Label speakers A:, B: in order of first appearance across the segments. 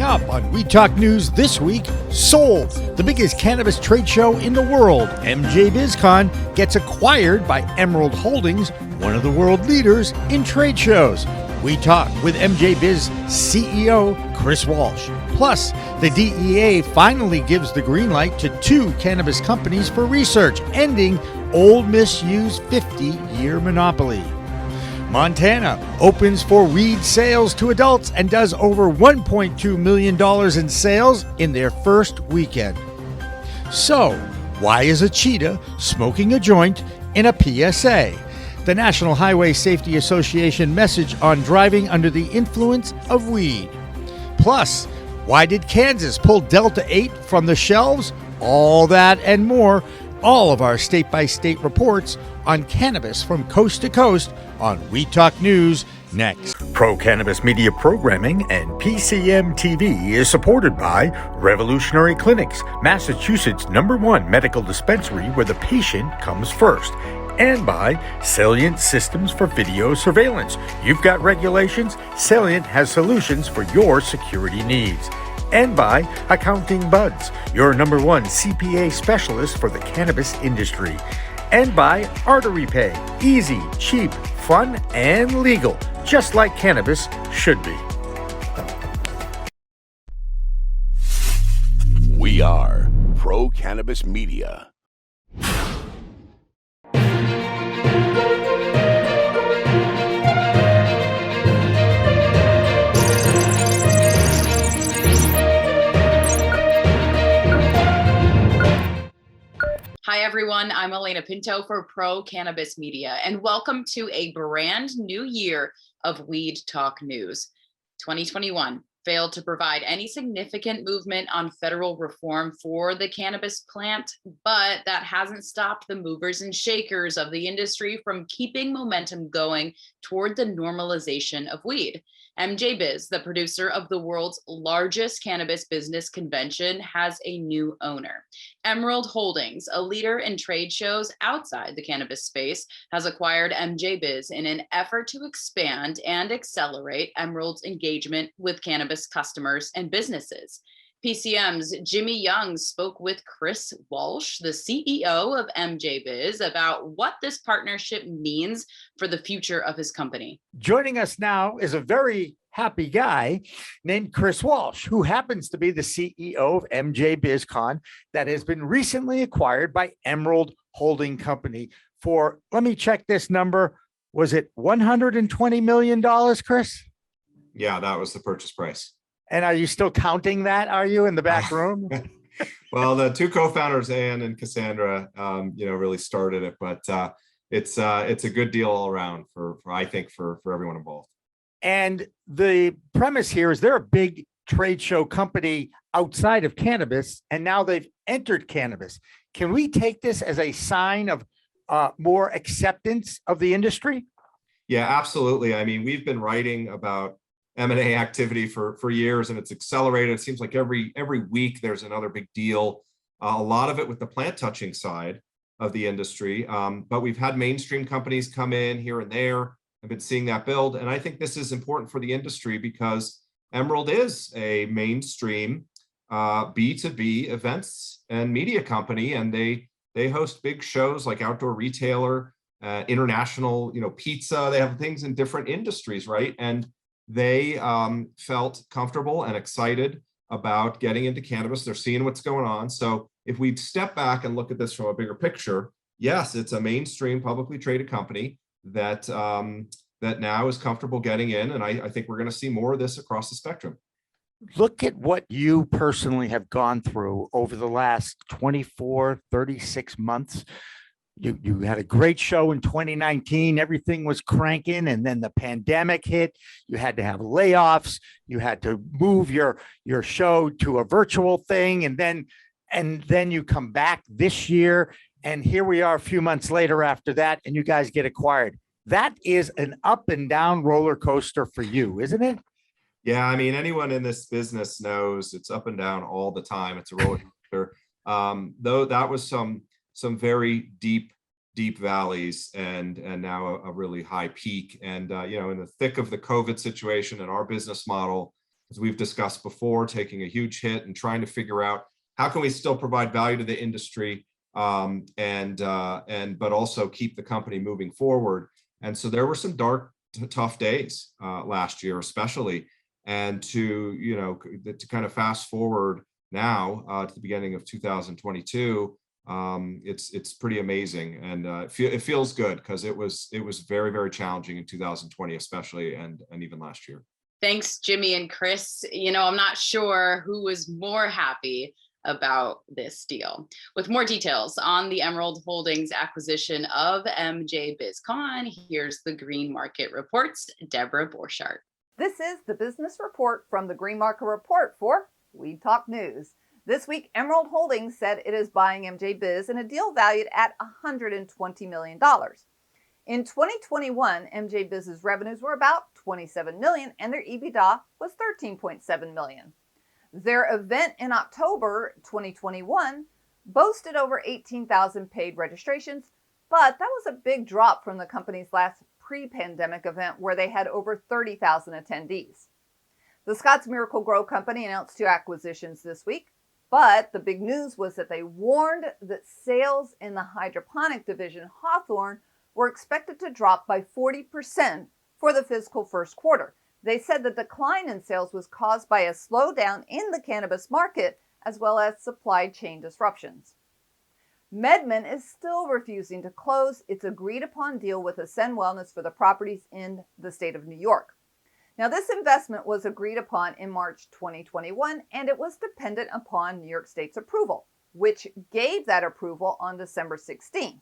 A: up on We Talk News this week, sold. The biggest cannabis trade show in the world, MJBiz Con, gets acquired by Emerald Holdings, one of the world leaders in trade shows. We talk with MJBiz CEO Chris Walsh. Plus, the DEA finally gives the green light to 2 cannabis companies for research, ending old misused 50-year monopoly. Montana opens for weed sales to adults and does over $1.2 million in sales in their first weekend. So, why is a cheetah smoking a joint in a PSA? The National Highway Safety Association message on driving under the influence of weed. Plus, why did Kansas pull Delta 8 from the shelves? All that and more. All of our state-by-state reports on cannabis from coast to coast on We Talk News next. Pro Cannabis Media Programming and PCM TV is supported by Revolutionary Clinics, Massachusetts' #1 medical dispensary where the patient comes first, and by Salient Systems for Video Surveillance. You've got regulations, Salient has solutions for your security needs. And by Accounting Buds, your #1 CPA specialist for the cannabis industry. And by Artery Pay, easy, cheap, fun, and legal, just like cannabis should be.
B: We are Pro Cannabis Media.
C: Hi, everyone. I'm Elena Pinto for Pro Cannabis Media, and welcome to a brand new year of Weed Talk News. 2021 failed to provide any significant movement on federal reform for the cannabis plant, but that hasn't stopped the movers and shakers of the industry from keeping momentum going toward the normalization of weed. MJBiz, the producer of the world's largest cannabis business convention, has a new owner. Emerald Holdings, a leader in trade shows outside the cannabis space, has acquired MJBiz in an effort to expand and accelerate Emerald's engagement with cannabis customers and businesses. PCM's Jimmy Young spoke with Chris Walsh, the CEO of MJBiz, about what this partnership means for the future of his company.
A: Joining us now is a very happy guy named Chris Walsh, who happens to be the CEO of MJBiz Con that has been recently acquired by Emerald Holding Company for, let me check this number, was it $120 million, Chris?
D: Yeah, that was the purchase price.
A: And are you still counting that? Are you in the back room?
D: Well, the 2 co-founders, Ann and Cassandra, really started it, but it's a good deal all around for I think for everyone involved.
A: And the premise here is they're a big trade show company outside of cannabis, and now they've entered cannabis. Can we take this as a sign of more acceptance of the industry?
D: Yeah, absolutely. I mean, we've been writing about M&A activity for years, and it's accelerated. It seems like every week there's another big deal. A lot of it with the plant touching side of the industry, but we've had mainstream companies come in here and there. I've been seeing that build, and I think this is important for the industry because Emerald is a mainstream B2B events and media company, and they host big shows like Outdoor Retailer, international, pizza. They have things in different industries, right? And they felt comfortable and excited about getting into cannabis. They're seeing what's going on. So if we step back and look at this from a bigger picture, yes, it's a mainstream publicly traded company that that now is comfortable getting in. And I think we're going to see more of this across the spectrum.
A: Look at what you personally have gone through over the last 24, 36 months. You had a great show in 2019. Everything was cranking, and then the pandemic hit. You had to have layoffs. You had to move your show to a virtual thing, and then you come back this year, and here we are a few months later after that, and you guys get acquired. That is an up and down roller coaster for you, isn't it?
D: Yeah, I mean, anyone in this business knows it's up and down all the time. It's a roller coaster. Though that was some very deep valleys and now a really high peak. And in the thick of the COVID situation and our business model, as we've discussed before, taking a huge hit and trying to figure out how can we still provide value to the industry but also keep the company moving forward. And so there were some dark, tough days last year, especially. And to kind of fast forward now to the beginning of 2022, it's pretty amazing, and it feels good because it was very, very challenging in 2020, especially, and even last year.
C: Thanks, Jimmy and Chris. I'm not sure who was more happy about this deal. With more details on the Emerald Holdings acquisition of MJBiz Con, here's the Green Market Report's Deborah Borchardt.
E: This is the business report from the Green Market Report for Weed Talk News. This week, Emerald Holdings said it is buying MJ Biz in a deal valued at $120 million. In 2021, MJ Biz's revenues were about $27 million and their EBITDA was $13.7 million. Their event in October 2021 boasted over 18,000 paid registrations, but that was a big drop from the company's last pre-pandemic event where they had over 30,000 attendees. The Scotts Miracle-Gro Company announced 2 acquisitions this week, but the big news was that they warned that sales in the hydroponic division Hawthorne were expected to drop by 40% for the fiscal first quarter. They said the decline in sales was caused by a slowdown in the cannabis market as well as supply chain disruptions. MedMen is still refusing to close its agreed-upon deal with Ascend Wellness for the properties in the state of New York. Now, this investment was agreed upon in March 2021, and it was dependent upon New York State's approval, which gave that approval on December 16th.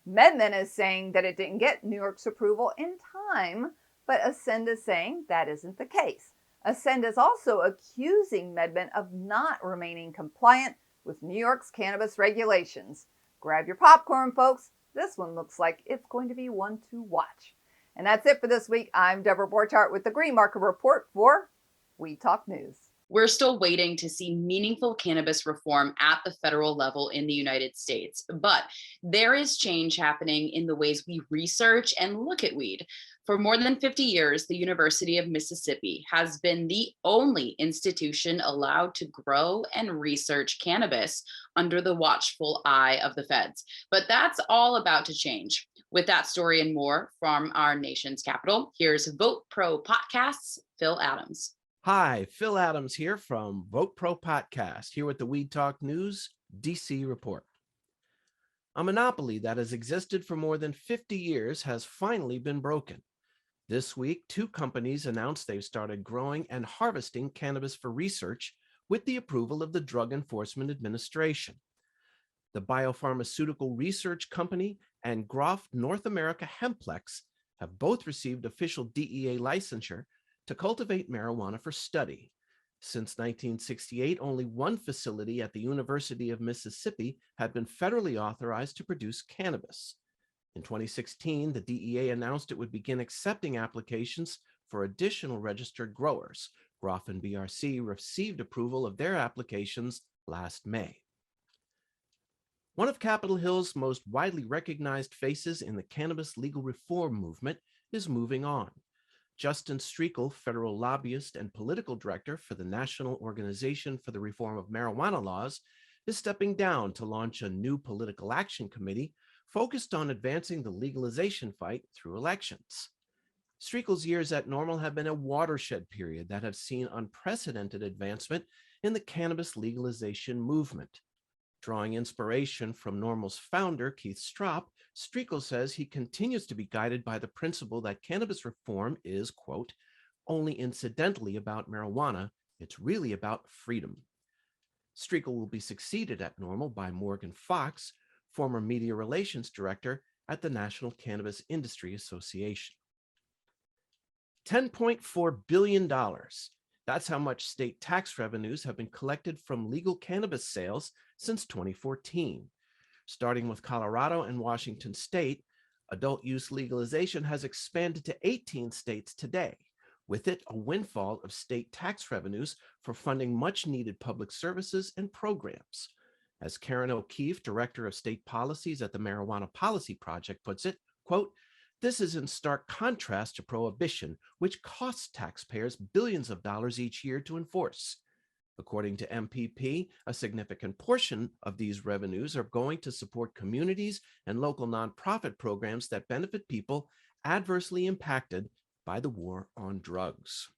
E: MedMen is saying that it didn't get New York's approval in time, but Ascend is saying that isn't the case. Ascend is also accusing MedMen of not remaining compliant with New York's cannabis regulations. Grab your popcorn, folks. This one looks like it's going to be one to watch. And that's it for this week. I'm Deborah Borchardt with the Green Market Report for Weed Talk News.
C: We're still waiting to see meaningful cannabis reform at the federal level in the United States, but there is change happening in the ways we research and look at weed. For more than 50 years, the University of Mississippi has been the only institution allowed to grow and research cannabis under the watchful eye of the feds. But that's all about to change. With that story and more from our nation's capital, here's Vote Pro Podcast's Phil Adams.
F: Hi, Phil Adams here from Vote Pro Podcast, here with the Weed Talk News DC Report. A monopoly that has existed for more than 50 years has finally been broken. This week, 2 companies announced they've started growing and harvesting cannabis for research with the approval of the Drug Enforcement Administration. The Biopharmaceutical Research Company and Groff North America Hemplex have both received official DEA licensure to cultivate marijuana for study. Since 1968, only one facility at the University of Mississippi had been federally authorized to produce cannabis. In 2016, the DEA announced it would begin accepting applications for additional registered growers. Groff and BRC received approval of their applications last May. One of Capitol Hill's most widely recognized faces in the cannabis legal reform movement is moving on. Justin Streekel, federal lobbyist and political director for the National Organization for the Reform of Marijuana Laws, is stepping down to launch a new political action committee focused on advancing the legalization fight through elections. Streekel's years at NORML have been a watershed period that have seen unprecedented advancement in the cannabis legalization movement. Drawing inspiration from NORML's founder, Keith Stropp, Streekel says he continues to be guided by the principle that cannabis reform is, quote, only incidentally about marijuana, it's really about freedom. Streekel will be succeeded at NORML by Morgan Fox, former media relations director at the National Cannabis Industry Association. $10.4 billion. That's how much state tax revenues have been collected from legal cannabis sales since 2014. Starting with Colorado and Washington state, adult use legalization has expanded to 18 states today. With it, a windfall of state tax revenues for funding much needed public services and programs. As Karen O'Keefe, director of state policies at the Marijuana Policy Project, puts it, quote, This is in stark contrast to prohibition, which costs taxpayers billions of dollars each year to enforce. According to MPP, a significant portion of these revenues are going to support communities and local nonprofit programs that benefit people adversely impacted by the war on drugs.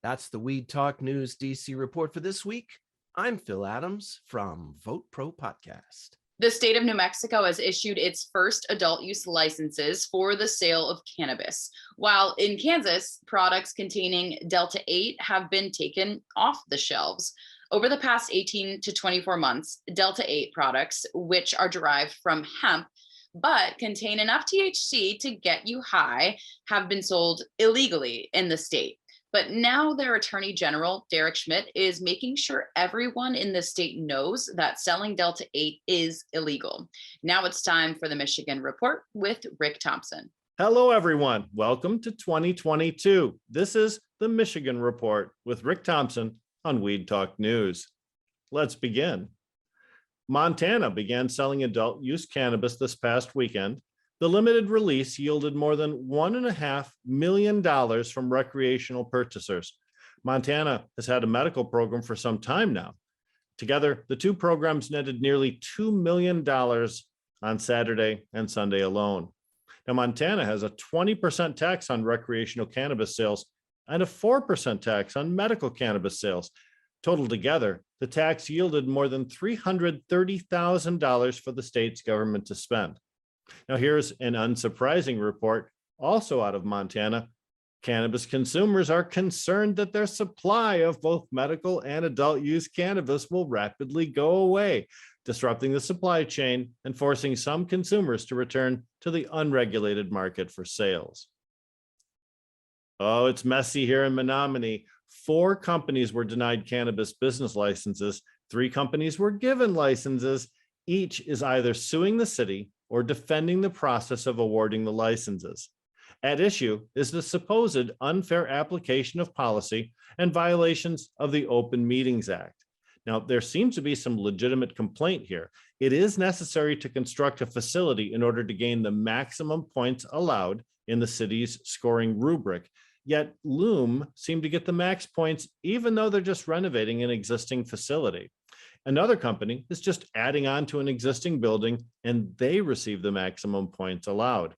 F: That's the Weed Talk News DC report for this week. I'm Phil Adams from Vote Pro Podcast.
C: The state of New Mexico has issued its first adult use licenses for the sale of cannabis, while in Kansas, products containing Delta 8 have been taken off the shelves. Over the past 18 to 24 months, Delta 8 products, which are derived from hemp, but contain enough THC to get you high, have been sold illegally in the state. But now their Attorney General, Derek Schmidt, is making sure everyone in the state knows that selling Delta 8 is illegal. Now it's time for the Michigan Report with Rick Thompson.
G: Hello, everyone. Welcome to 2022. This is the Michigan Report with Rick Thompson on Weed Talk News. Let's begin. Montana began selling adult use cannabis this past weekend. The limited release yielded more than $1.5 million from recreational purchasers. Montana has had a medical program for some time now. Together, the two programs netted nearly $2 million on Saturday and Sunday alone. Now, Montana has a 20% tax on recreational cannabis sales and a 4% tax on medical cannabis sales. Total together, the tax yielded more than $330,000 for the state's government to spend. Now, here's an unsurprising report, also out of Montana. Cannabis consumers are concerned that their supply of both medical and adult use cannabis will rapidly go away, disrupting the supply chain and forcing some consumers to return to the unregulated market for sales. Oh, it's messy here in Menominee. 4 companies were denied cannabis business licenses. 3 companies were given licenses. Each is either suing the city or defending the process of awarding the licenses. At issue is the supposed unfair application of policy and violations of the Open Meetings Act. Now, there seems to be some legitimate complaint here. It is necessary to construct a facility in order to gain the maximum points allowed in the city's scoring rubric. Yet Loom seem to get the max points even though they're just renovating an existing facility. Another company is just adding on to an existing building and they receive the maximum points allowed.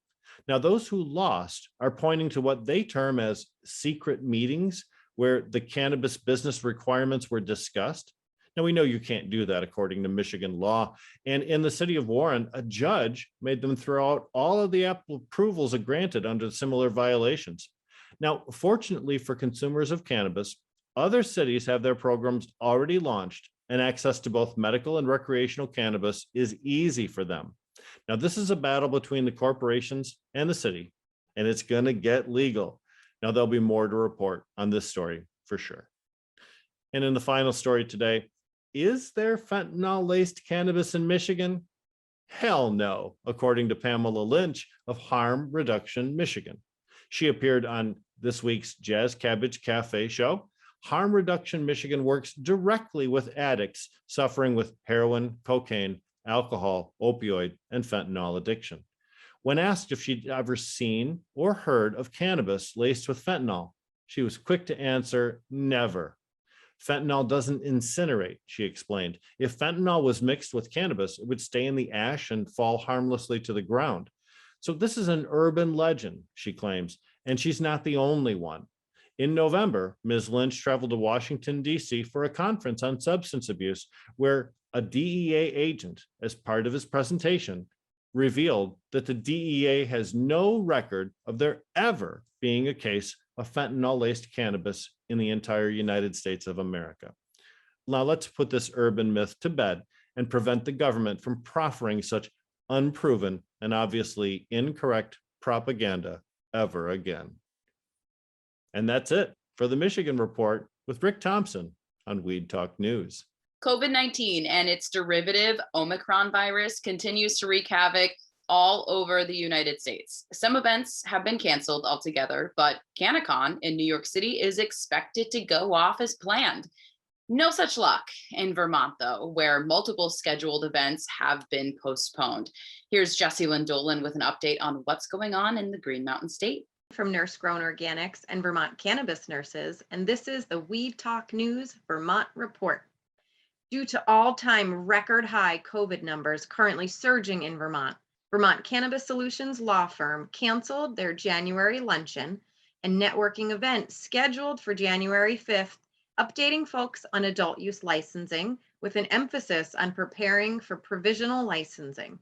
G: Now, those who lost are pointing to what they term as secret meetings where the cannabis business requirements were discussed. Now, we know you can't do that according to Michigan law. And in the city of Warren, a judge made them throw out all of the approvals granted under similar violations. Now, fortunately for consumers of cannabis, other cities have their programs already launched and access to both medical and recreational cannabis is easy for them. Now, this is a battle between the corporations and the city, and it's going to get legal. Now, there'll be more to report on this story for sure. And in the final story today, is there fentanyl-laced cannabis in Michigan? Hell no, according to Pamela Lynch of Harm Reduction Michigan. She appeared on this week's Jazz Cabbage Cafe show. Harm Reduction Michigan works directly with addicts suffering with heroin, cocaine, alcohol, opioid, and fentanyl addiction. When asked if she'd ever seen or heard of cannabis laced with fentanyl, she was quick to answer, never. Fentanyl doesn't incinerate, she explained. If fentanyl was mixed with cannabis, it would stay in the ash and fall harmlessly to the ground. So this is an urban legend, she claims, and she's not the only one. In November, Ms. Lynch traveled to Washington, D.C. for a conference on substance abuse where a DEA agent, as part of his presentation, revealed that the DEA has no record of there ever being a case of fentanyl-laced cannabis in the entire United States of America. Now let's put this urban myth to bed and prevent the government from proffering such unproven and obviously incorrect propaganda ever again. And that's it for the Michigan Report with Rick Thompson on Weed Talk News.
C: COVID-19 and its derivative Omicron virus continues to wreak havoc all over the United States. Some events have been canceled altogether, but CannaCon in New York City is expected to go off as planned. No such luck in Vermont, though, where multiple scheduled events have been postponed. Here's Jessie Lynn Dolan with an update on what's going on in the Green Mountain State.
H: From Nurse Grown Organics and Vermont Cannabis Nurses, and this is the Weed Talk News Vermont Report. Due to all-time record high COVID numbers currently surging in Vermont, Vermont Cannabis Solutions law firm canceled their January luncheon and networking event scheduled for January 5th, updating folks on adult use licensing with an emphasis on preparing for provisional licensing.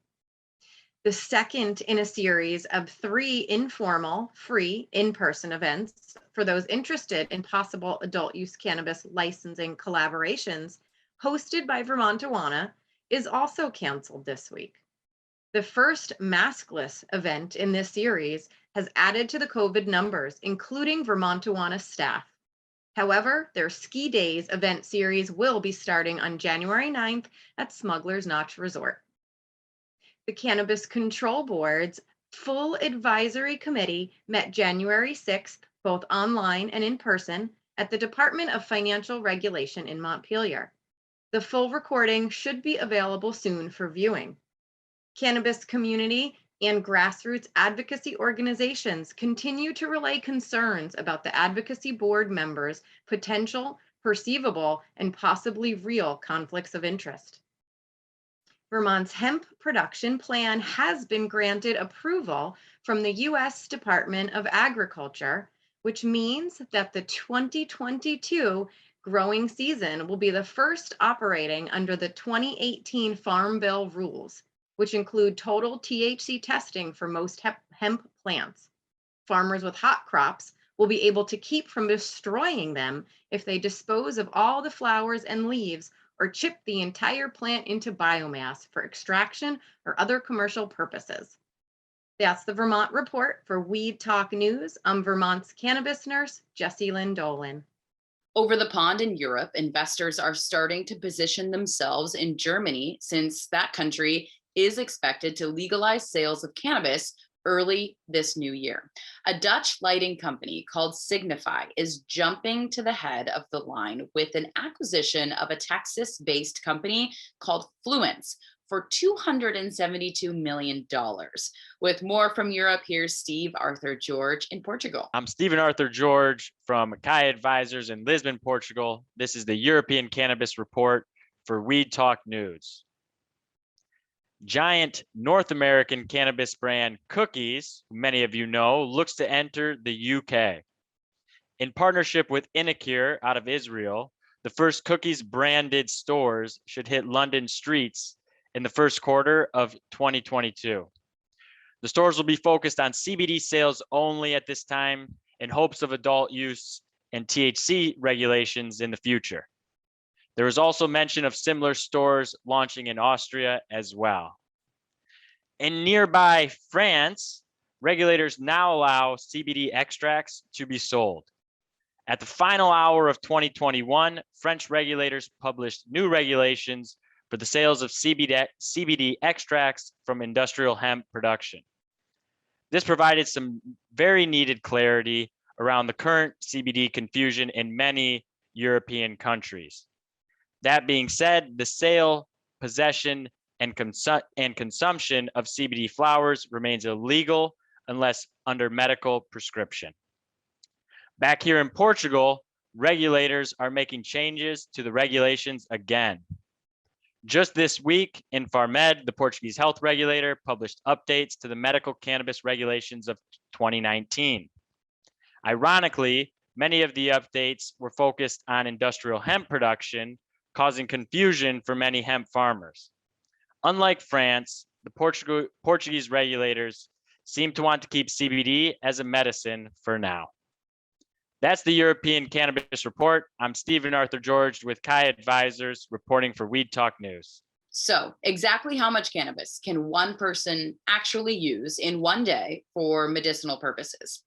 H: The second in a series of 3 informal, free, in-person events for those interested in possible adult use cannabis licensing collaborations hosted by Vermontawana is also canceled this week. The first maskless event in this series has added to the COVID numbers, including Vermontawana staff. However, their Ski Days event series will be starting on January 9th at Smuggler's Notch Resort. The Cannabis Control Board's full advisory committee met January 6th, both online and in person, at the Department of Financial Regulation in Montpelier. The full recording should be available soon for viewing. Cannabis community and grassroots advocacy organizations continue to relay concerns about the advocacy board members' potential, perceivable, and possibly real conflicts of interest. Vermont's hemp production plan has been granted approval from the U.S. Department of Agriculture, which means that the 2022 growing season will be the first operating under the 2018 Farm Bill rules, which include total THC testing for most hemp plants. Farmers with hot crops will be able to keep from destroying them if they dispose of all the flowers and leaves or chip the entire plant into biomass for extraction or other commercial purposes. That's the Vermont Report for Weed Talk News. I'm Vermont's cannabis nurse, Jessie Lynn Dolan.
C: Over the pond in Europe, investors are starting to position themselves in Germany since that country is expected to legalize sales of cannabis early this new year. A Dutch lighting company called Signify is jumping to the head of the line with an acquisition of a Texas-based company called Fluence for $272 million. With more from Europe, here's Steve Arthur George in Portugal.
I: I'm Stephen Arthur George from Kai Advisors in Lisbon, Portugal. This is the European Cannabis Report for Weed Talk News. Giant North American cannabis brand Cookies, who many of you know, looks to enter the UK. In partnership with Inacure out of Israel, the first Cookies branded stores should hit London streets in the first quarter of 2022. The stores will be focused on CBD sales only at this time in hopes of adult use and THC regulations in the future. There is also mention of similar stores launching in Austria as well. In nearby France, regulators now allow CBD extracts to be sold. At the final hour of 2021, French regulators published new regulations for the sales of CBD extracts from industrial hemp production. This provided some very needed clarity around the current CBD confusion in many European countries. That being said, the sale, possession, and consumption of CBD flowers remains illegal unless under medical prescription. Back here in Portugal, regulators are making changes to the regulations again. Just this week, Infarmed, the Portuguese health regulator, published updates to the medical cannabis regulations of 2019. Ironically, many of the updates were focused on industrial hemp production, causing confusion for many hemp farmers. Unlike France, the Portuguese regulators seem to want to keep CBD as a medicine for now. That's the European Cannabis Report. I'm Stephen Arthur George with Kai Advisors reporting for Weed Talk News.
C: So, exactly how much cannabis can one person actually use in one day for medicinal purposes?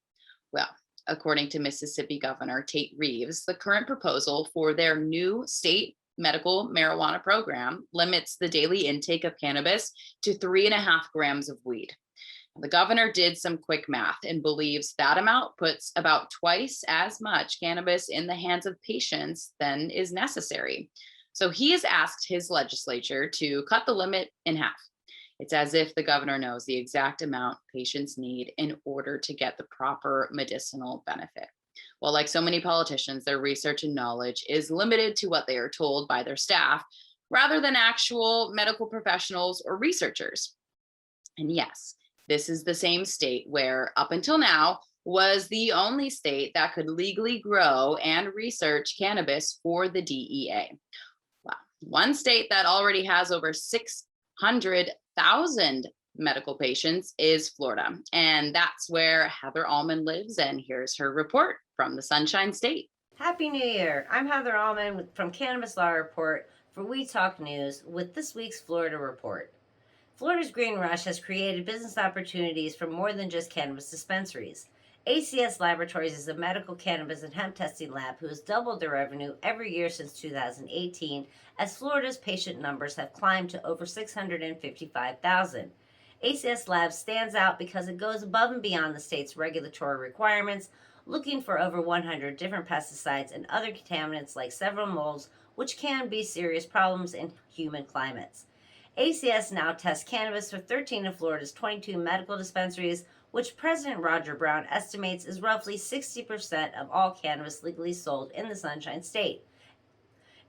C: Well, according to Mississippi Governor Tate Reeves, the current proposal for their new state medical marijuana program limits the daily intake of cannabis to 3.5 grams of weed. The governor did some quick math and believes that amount puts about twice as much cannabis in the hands of patients than is necessary. So he has asked his legislature to cut the limit in half. It's as if the governor knows the exact amount patients need in order to get the proper medicinal benefit. Well, like so many politicians, their research and knowledge is limited to what they are told by their staff rather than actual medical professionals or researchers. And yes, this is the same state where, up until now, was the only state that could legally grow and research cannabis for the DEA. Wow. One state that already has over 600,000 medical patients is Florida. And that's where Heather Allman lives. And here's her report from the Sunshine State.
J: Happy New Year. I'm Heather Allman from Cannabis Law Report for We Talk News with this week's Florida report. Florida's Green Rush has created business opportunities for more than just cannabis dispensaries. ACS Laboratories is a medical cannabis and hemp testing lab who has doubled their revenue every year since 2018 as Florida's patient numbers have climbed to over 655,000. ACS Labs stands out because it goes above and beyond the state's regulatory requirements, looking for over 100 different pesticides and other contaminants like several molds, which can be serious problems in human climates. ACS now tests cannabis for 13 of Florida's 22 medical dispensaries, which President Roger Brown estimates is roughly 60% of all cannabis legally sold in the Sunshine State.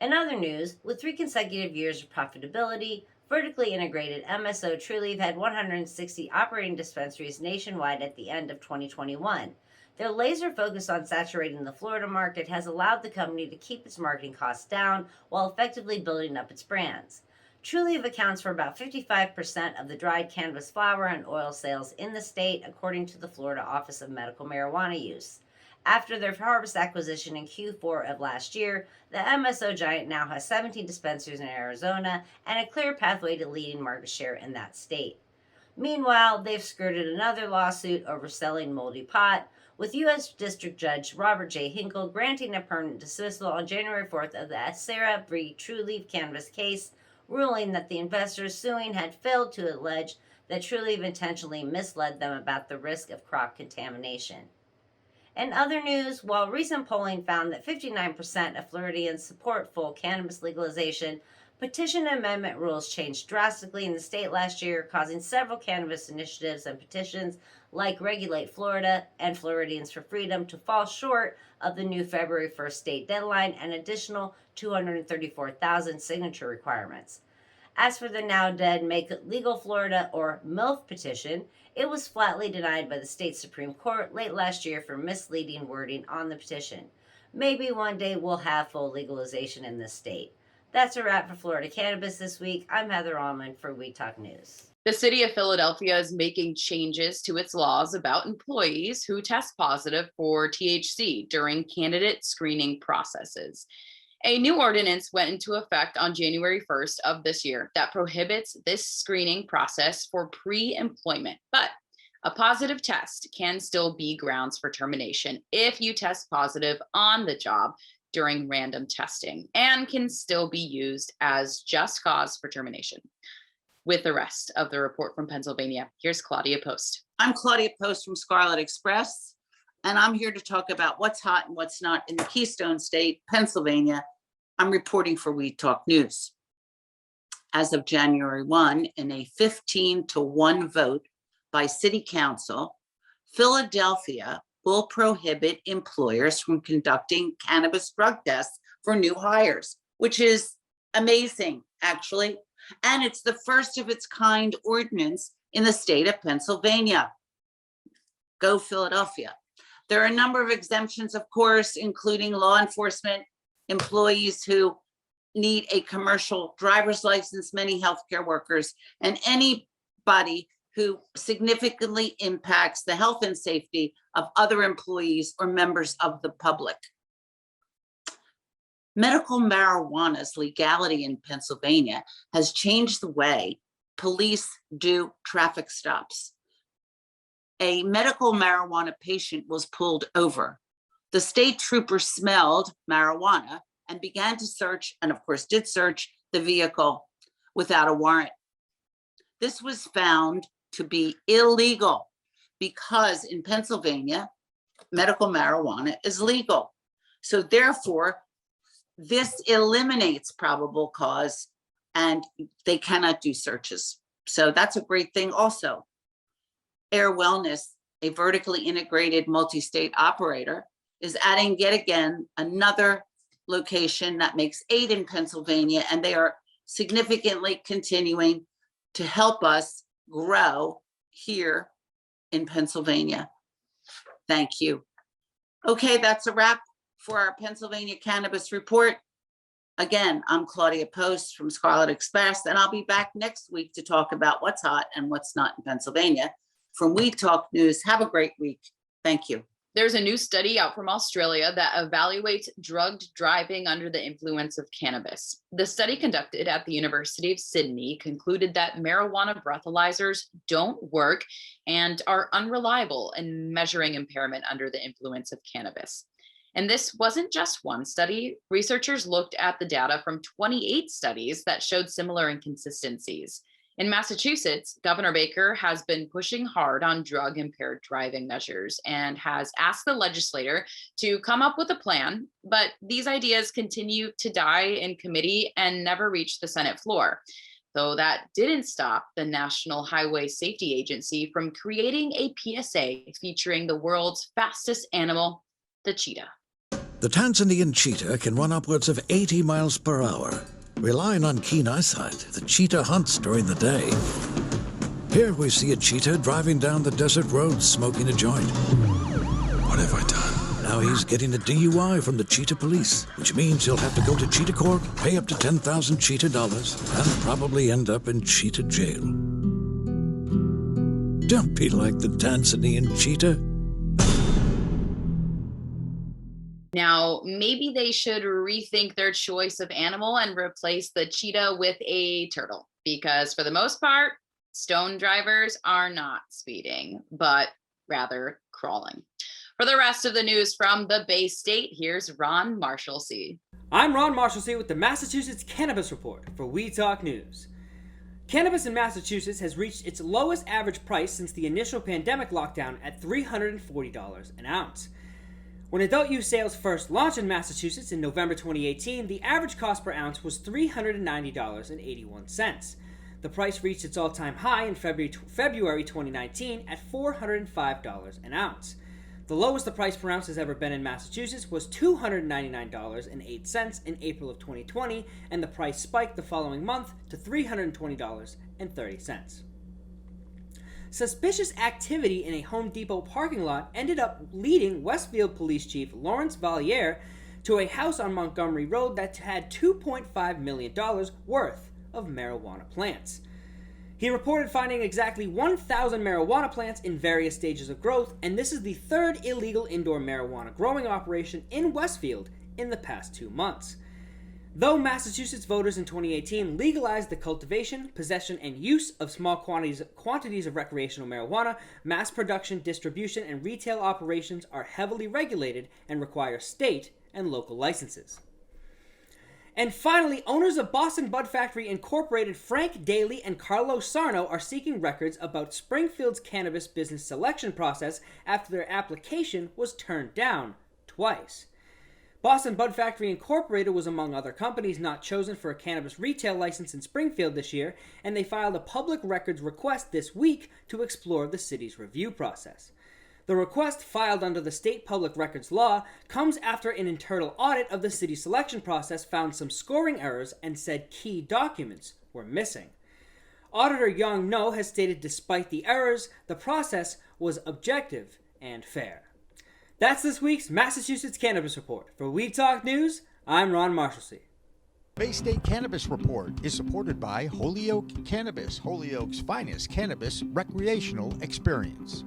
J: In other news, with 3 consecutive years of profitability, vertically integrated MSO Trulieve had 160 operating dispensaries nationwide at the end of 2021. Their laser focus on saturating the Florida market has allowed the company to keep its marketing costs down while effectively building up its brands. Trulieve accounts for about 55% of the dried cannabis flower and oil sales in the state, according to the Florida Office of Medical Marijuana Use. After their Harvest acquisition in Q4 of last year, the MSO giant now has 17 dispensaries in Arizona and a clear pathway to leading market share in that state. Meanwhile, they've skirted another lawsuit over selling moldy pot, with U.S. District Judge Robert J. Hinkle granting a permanent dismissal on January 4th of the Sarah Bree Trulieve cannabis case, ruling that the investors suing had failed to allege that Trulieve intentionally misled them about the risk of crop contamination. In other news, while recent polling found that 59% of Floridians support full cannabis legalization, petition amendment rules changed drastically in the state last year, causing several cannabis initiatives and petitions like Regulate Florida and Floridians for Freedom to fall short of the new February 1st state deadline and additional 234,000 signature requirements. As for the now dead Make It Legal Florida or MILF petition, it was flatly denied by the state Supreme Court late last year for misleading wording on the petition. Maybe one day we'll have full legalization in this state. That's a wrap for Florida Cannabis this week. I'm Heather Allman for We Talk News.
C: The city of Philadelphia is making changes to its laws about employees who test positive for THC during candidate screening processes. A new ordinance went into effect on January 1st of this year that prohibits this screening process for pre-employment, but a positive test can still be grounds for termination if you test positive on the job during random testing and can still be used as just cause for termination. With the rest of the report from Pennsylvania, here's Claudia Post.
K: I'm Claudia Post from Scarlet Express, and I'm here to talk about what's hot and what's not in the Keystone State, Pennsylvania. I'm reporting for We Talk News. As of January 1, in a 15-1 vote by City Council, Philadelphia will prohibit employers from conducting cannabis drug tests for new hires, which is amazing, actually. And it's the first of its kind ordinance in the state of Pennsylvania. Go Philadelphia. There are a number of exemptions, of course, including law enforcement, employees who need a commercial driver's license, many healthcare workers, and anybody who significantly impacts the health and safety of other employees or members of the public. Medical marijuana's legality in Pennsylvania has changed the way police do traffic stops. A medical marijuana patient was pulled over. The state trooper smelled marijuana and began to search, and of course did search, the vehicle without a warrant. This was found to be illegal because in Pennsylvania, medical marijuana is legal. So therefore, this eliminates probable cause and they cannot do searches. So that's a great thing also. Air Wellness, a vertically integrated multi-state operator, is adding yet again another location that makes 8 in Pennsylvania, and they are significantly continuing to help us grow here in Pennsylvania. Thank you. Okay, that's a wrap for our Pennsylvania Cannabis Report. Again, I'm Claudia Post from Scarlet Express, and I'll be back next week to talk about what's hot and what's not in Pennsylvania. From Weed Talk News, have a great week. Thank you.
C: There's a new study out from Australia that evaluates drugged driving under the influence of cannabis. The study conducted at the University of Sydney concluded that marijuana breathalyzers don't work and are unreliable in measuring impairment under the influence of cannabis. And this wasn't just one study. Researchers looked at the data from 28 studies that showed similar inconsistencies. In Massachusetts, Governor Baker has been pushing hard on drug-impaired driving measures and has asked the legislature to come up with a plan, but these ideas continue to die in committee and never reach the Senate floor. Though that didn't stop the National Highway Safety Agency from creating a PSA featuring the world's fastest animal, the cheetah.
L: The Tanzanian cheetah can run upwards of 80 miles per hour. Relying on keen eyesight, the cheetah hunts during the day. Here we see a cheetah driving down the desert road smoking a joint. What have I done? Now he's getting a DUI from the cheetah police, which means he'll have to go to cheetah court, pay up to 10,000 cheetah dollars, and probably end up in cheetah jail. Don't be like the Tanzanian cheetah.
C: Now, maybe they should rethink their choice of animal and replace the cheetah with a turtle, because for the most part, stone drivers are not speeding, but rather crawling. For the rest of the news from the Bay State, here's Ron Marshalsea.
M: I'm Ron Marshalsea with the Massachusetts Cannabis Report for Weed Talk News. Cannabis in Massachusetts has reached its lowest average price since the initial pandemic lockdown at $340 an ounce. When adult use sales first launched in Massachusetts in November 2018, the average cost per ounce was $390.81. The price reached its all-time high in February 2019 at $405 an ounce. The lowest the price per ounce has ever been in Massachusetts was $299.08 in April of 2020, and the price spiked the following month to $320.30. Suspicious activity in a Home Depot parking lot ended up leading Westfield Police Chief Lawrence Valliere to a house on Montgomery Road that had $2.5 million worth of marijuana plants. He reported finding exactly 1,000 marijuana plants in various stages of growth, and this is the third illegal indoor marijuana growing operation in Westfield in the past 2 months. Though Massachusetts voters in 2018 legalized the cultivation, possession, and use of small quantities of recreational marijuana, mass production, distribution, and retail operations are heavily regulated and require state and local licenses. And finally, owners of Boston Bud Factory Incorporated Frank Daly and Carlos Sarno are seeking records about Springfield's cannabis business selection process after their application was turned down twice. Boston Bud Factory Incorporated was among other companies not chosen for a cannabis retail license in Springfield this year, and they filed a public records request this week to explore the city's review process. The request, filed under the state public records law, comes after an internal audit of the city selection process found some scoring errors and said key documents were missing. Auditor Young No has stated despite the errors, the process was objective and fair. That's this week's Massachusetts Cannabis Report. For Weed Talk News, I'm Ron Marshalsea.
A: Bay State Cannabis Report is supported by Holyoke Cannabis, Holyoke's finest cannabis recreational experience.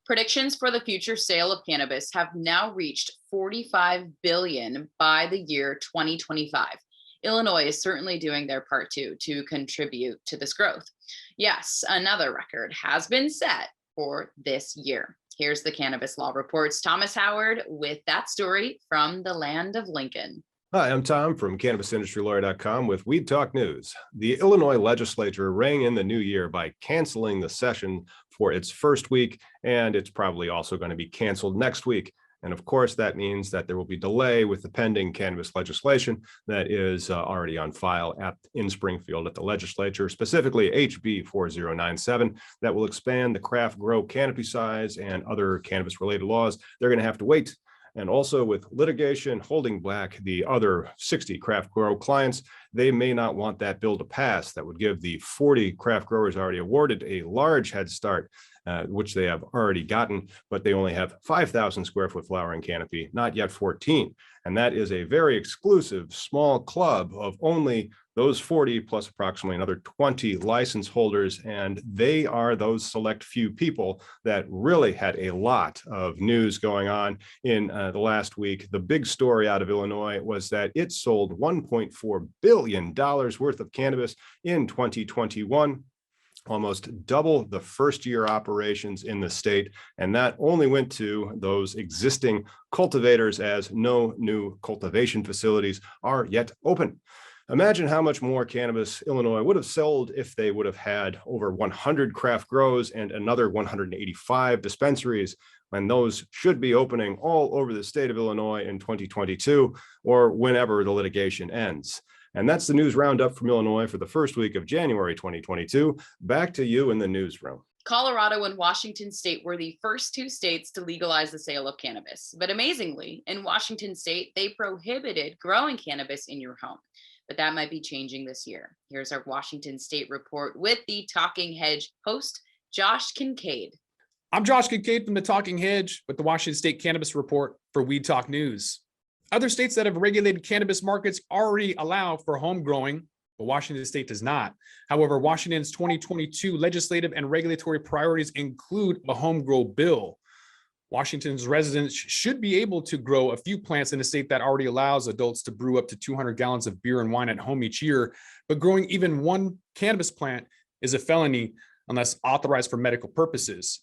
C: Predictions for the future sale of cannabis have now reached $45 billion by the year 2025. Illinois is certainly doing their part too to contribute to this growth. Yes, another record has been set for this year. Here's the Cannabis Law Report's Thomas Howard with that story from the land of Lincoln.
N: Hi, I'm Tom from CannabisIndustryLawyer.com with Weed Talk News. The Illinois legislature rang in the new year by canceling the session for its first week, and it's probably also going to be canceled next week. And of course, that means that there will be delay with the pending cannabis legislation that is already on file in Springfield at the legislature, specifically HB 4097, that will expand the craft grow canopy size and other cannabis-related laws. They're going to have to wait. And also with litigation holding back the other 60 craft grow clients, they may not want that bill to pass. That would give the 40 craft growers already awarded a large head start, which they have already gotten, but they only have 5,000 square foot flowering canopy, not yet 14. And that is a very exclusive small club of only those 40 plus approximately another 20 license holders. And they are those select few people that really had a lot of news going on in the last week. The big story out of Illinois was that it sold $1.4 billion worth of cannabis in 2021. Almost double the first year operations in the state. And that only went to those existing cultivators, as no new cultivation facilities are yet open. Imagine how much more cannabis Illinois would have sold if they would have had over 100 craft grows and another 185 dispensaries, when those should be opening all over the state of Illinois in 2022 or whenever the litigation ends. And that's the news roundup from Illinois for the first week of January 2022. Back to you in the newsroom.
C: Colorado and Washington state were the first two states to legalize the sale of cannabis. But amazingly, in Washington state, they prohibited growing cannabis in your home. But that might be changing this year. Here's our Washington state report with the Talking Hedge host, Josh Kincaid.
O: I'm Josh Kincaid from the Talking Hedge with the Washington State Cannabis Report for Weed Talk News. Other states that have regulated cannabis markets already allow for home growing, but Washington state does not. However, Washington's 2022 legislative and regulatory priorities include a home grow bill. Washington's residents should be able to grow a few plants in a state that already allows adults to brew up to 200 gallons of beer and wine at home each year, but growing even one cannabis plant is a felony unless authorized for medical purposes.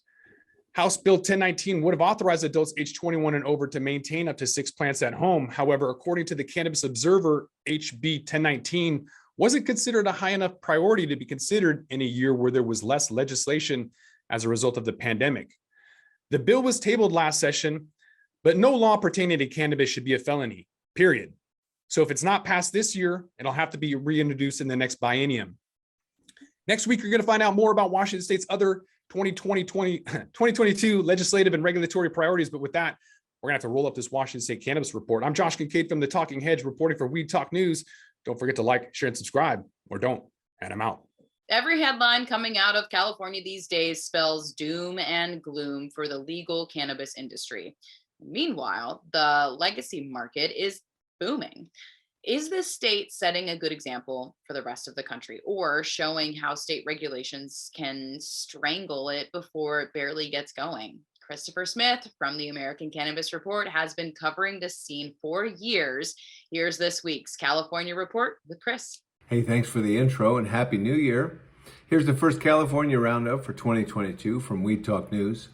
O: House Bill 1019 would have authorized adults age 21 and over to maintain up to 6 plants at home. However, according to the Cannabis Observer, HB 1019 wasn't considered a high enough priority to be considered in a year where there was less legislation as a result of the pandemic. The bill was tabled last session, but no law pertaining to cannabis should be a felony, period. So if it's not passed this year, it'll have to be reintroduced in the next biennium. Next week, you're going to find out more about Washington State's other 2022 legislative and regulatory priorities. But with that, we're going to have to roll up this Washington State Cannabis Report. I'm Josh Kincaid from the Talking Hedge reporting for Weed Talk News. Don't forget to like, share, and subscribe, or don't, and I'm out.
C: Every headline coming out of California these days spells doom and gloom for the legal cannabis industry. Meanwhile, the legacy market is booming. Is this state setting a good example for the rest of the country, or showing how state regulations can strangle it before it barely gets going? Christopher Smith from the American Cannabis Report has been covering this scene for years. Here's this week's California Report with Chris.
P: Hey, thanks for the intro and Happy New Year. Here's the first California roundup for 2022 from Weed Talk News.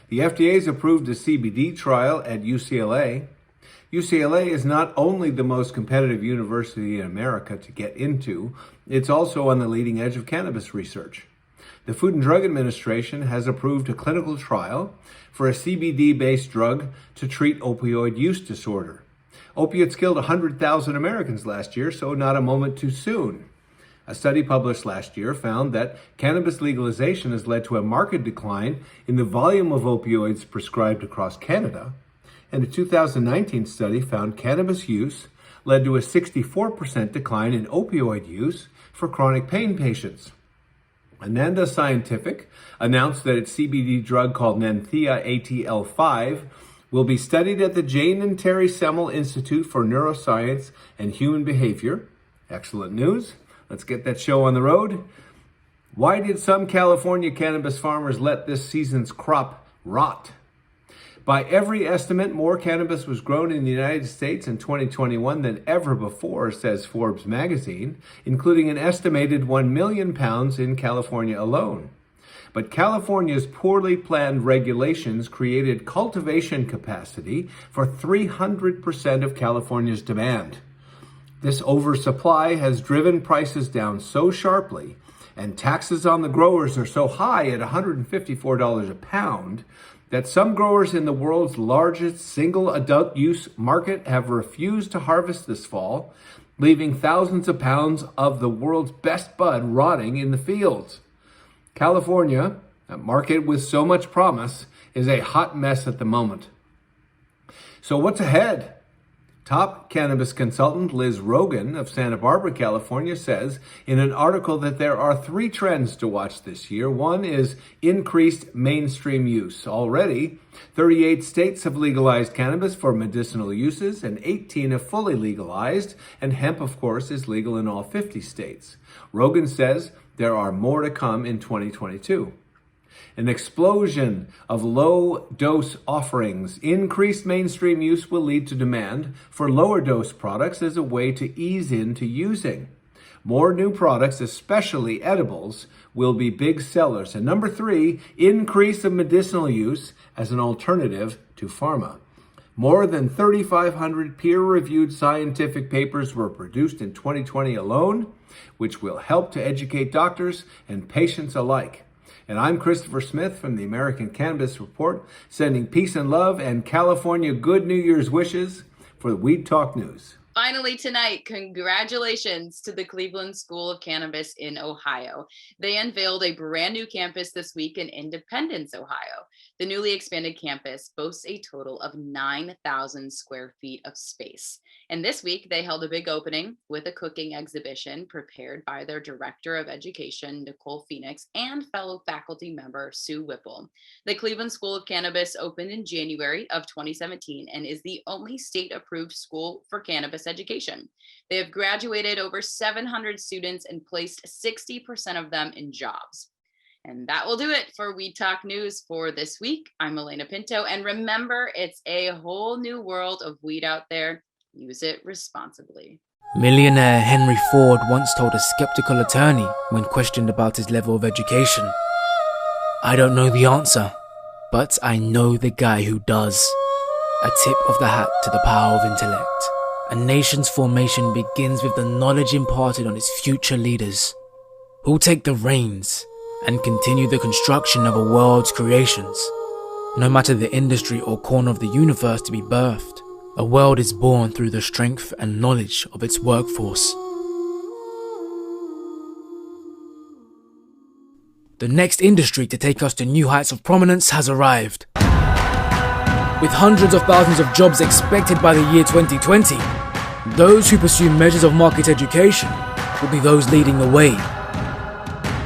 P: The FDA's approved a CBD trial at UCLA. UCLA is not only the most competitive university in America to get into, it's also on the leading edge of cannabis research. The Food and Drug Administration has approved a clinical trial for a CBD-based drug to treat opioid use disorder. Opiates killed 100,000 Americans last year, so not a moment too soon. A study published last year found that cannabis legalization has led to a marked decline in the volume of opioids prescribed across Canada. And a 2019 study found cannabis use led to a 64% decline in opioid use for chronic pain patients. Ananda Scientific announced that its CBD drug called Nanthea ATL5 will be studied at the Jane and Terry Semel Institute for Neuroscience and Human Behavior. Excellent news. Let's get that show on the road. Why did some California cannabis farmers let this season's crop rot? By every estimate, more cannabis was grown in the United States in 2021 than ever before, says Forbes magazine, including an estimated 1 million pounds in California alone. But California's poorly planned regulations created cultivation capacity for 300% of California's demand. This oversupply has driven prices down so sharply, and taxes on the growers are so high at $154 a pound, that some growers in the world's largest single adult use market have refused to harvest this fall, leaving thousands of pounds of the world's best bud rotting in the fields. California, a market with so much promise, is a hot mess at the moment. So what's ahead? Top cannabis consultant Liz Rogan of Santa Barbara, California, says in an article that there are 3 trends to watch this year. One is increased mainstream use. Already, 38 states have legalized cannabis for medicinal uses and 18 have fully legalized, and hemp, of course, is legal in all 50 states. Rogan says there are more to come in 2022. An explosion of low-dose offerings. Increased mainstream use will lead to demand for lower-dose products as a way to ease into using. More new products, especially edibles, will be big sellers. And number 3, increase of medicinal use as an alternative to pharma. More than 3,500 peer-reviewed scientific papers were produced in 2020 alone, which will help to educate doctors and patients alike. And I'm Christopher Smith from the American Cannabis Report, sending peace and love and California good New Year's wishes for the Weed Talk News.
C: Finally tonight, congratulations to the Cleveland School of Cannabis in Ohio. They unveiled a brand new campus this week in Independence, Ohio. The newly expanded campus boasts a total of 9,000 square feet of space. And this week, they held a big opening with a cooking exhibition prepared by their Director of Education, Nicole Phoenix, and fellow faculty member, Sue Whipple. The Cleveland School of Cannabis opened in January of 2017 and is the only state-approved school for cannabis education. They have graduated over 700 students and placed 60% of them in jobs. And that will do it for Weed Talk News for this week. I'm Elena Pinto, and remember, it's a whole new world of weed out there. Use it responsibly.
Q: Millionaire Henry Ford once told a skeptical attorney when questioned about his level of education, "I don't know the answer, but I know the guy who does." A tip of the hat to the power of intellect. A nation's formation begins with the knowledge imparted on its future leaders, who'll take the reins and continue the construction of a world's creations. No matter the industry or corner of the universe to be birthed, a world is born through the strength and knowledge of its workforce. The next industry to take us to new heights of prominence has arrived. With hundreds of thousands of jobs expected by the year 2020, those who pursue measures of market education will be those leading the way.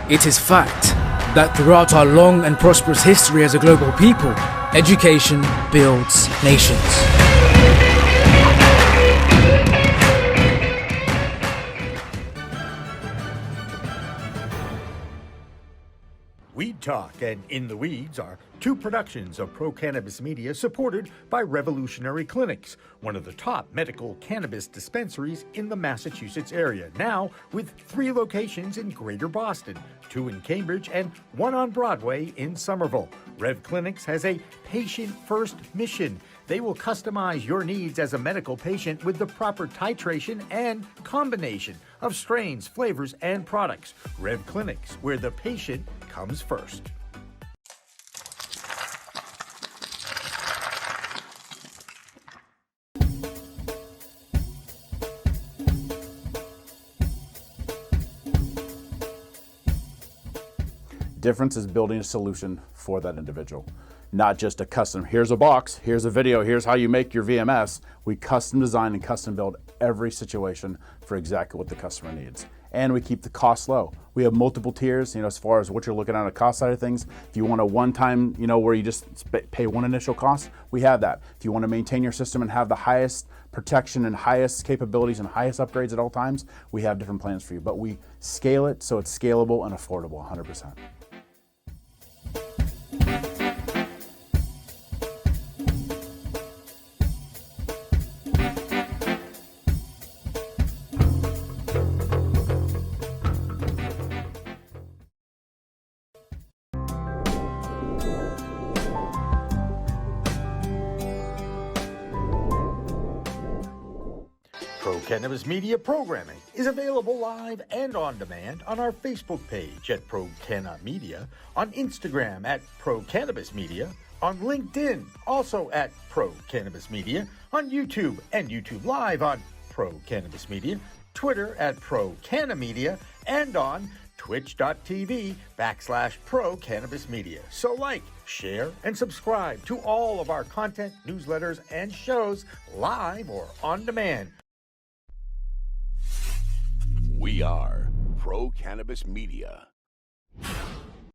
Q: It is fact that throughout our long and prosperous history as a global people, education builds nations.
A: Weed Talk and In the Weeds are 2 productions of Pro Cannabis Media supported by Revolutionary Clinics, one of the top medical cannabis dispensaries in the Massachusetts area, now with 3 locations in Greater Boston, 2 in Cambridge and 1 on Broadway in Somerville. Rev Clinics has a patient-first mission. They will customize your needs as a medical patient with the proper titration and combination of strains, flavors, and products. Rev Clinics, where the patient comes first.
R: Difference is building a solution for that individual. Not just a custom, here's a box, here's a video, here's how you make your VMS. We custom design and custom build every situation for exactly what the customer needs. And we keep the costs low. We have multiple tiers, as far as what you're looking at on the cost side of things. If you want a one-time, where you just pay one initial cost, we have that. If you want to maintain your system and have the highest protection and highest capabilities and highest upgrades at all times, we have different plans for you. But we scale it so it's scalable and affordable 100%.
A: Pro Cannabis Media programming is available live and on demand on our Facebook page at Pro Canna Media, on Instagram at Pro Cannabis Media, on LinkedIn also at Pro Cannabis Media, on YouTube and YouTube Live on Pro Cannabis Media, Twitter at Pro Canna Media, and on twitch.tv/Pro Cannabis Media. So like, share, and subscribe to all of our content, newsletters, and shows live or on demand.
B: We are Pro Cannabis Media.